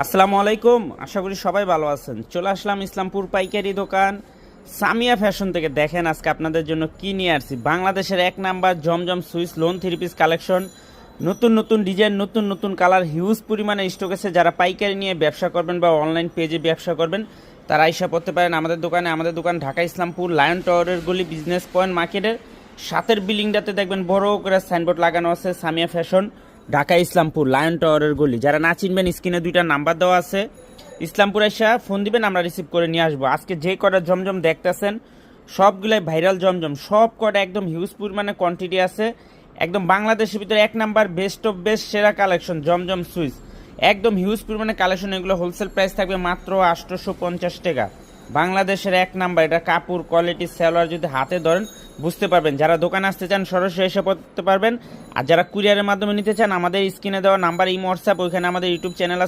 আসসালামু আলাইকুম, আশা করি সবাই ভালো আছেন। চলে আসলাম ইসলামপুর পাইকারি দোকান সামিয়া ফ্যাশন থেকে। দেখেন আজকে আপনাদের জন্য কি নিয়ে আসছি। বাংলাদেশের এক নাম্বার জমজম Swiss lawn three piece collection, নতুন নতুন ডিজাইন, নতুন নতুন কালার, হিউজ পরিমাণে স্টক আছে। যারা পাইকারি নিয়ে ব্যবসা করবেন বা অনলাইন পেজে ব্যবসা করবেন তারা আইসা পড়তে পারেন আমাদের দোকানে। আমাদের দোকান ঢাকা ইসলামপুর লায়ন টাওয়ারের গলি বিজনেস পয়েন্ট মার্কেটের সাথের বিল্ডিংটাতে দেখবেন বড় করে সাইনবোর্ড লাগানো আছে সামিয়া ফ্যাশন ঢাকা ইসলামপুর লায়ন টাওয়ারের গলি। যারা না চিনবেন স্ক্রিনে দুইটা নাম্বার দেওয়া আছে, ইসলামপুর এসে ফোন দিবেন, আমরা রিসিভ করে নিয়ে আসবো। আজকে যে কটা জমজম দেখতেছেন সবগুলাই ভাইরাল জমজম, সব কটা একদম হিউজ পরিমাণে কোয়ান্টিটি আছে। একদম বাংলাদেশের ভিতরে এক নাম্বার বেস্ট অফ বেস্ট সেরা কালেকশন জমজম সুইস, একদম হিউজ পরিমাণে কালেকশন। এগুলো হোলসেল প্রাইস থাকবে মাত্র 850 টাকা। বাংলাদেশের এক নাম্বার, এটা কাপড় কোয়ালিটি সেলোয়ার যদি হাতে ধরেন বুঝতে পারবেন। যারা দোকানে আসতে চান সরাসরি এসে পড়তে পারবেন, আর যারা কুরিয়ারের মাধ্যমে নিতে চান আমাদের স্ক্রিনে দেওয়া নাম্বার ইমো হোয়াটসঅ্যাপ, ওইখানে আমাদের ইউটিউব চ্যানেল আছে।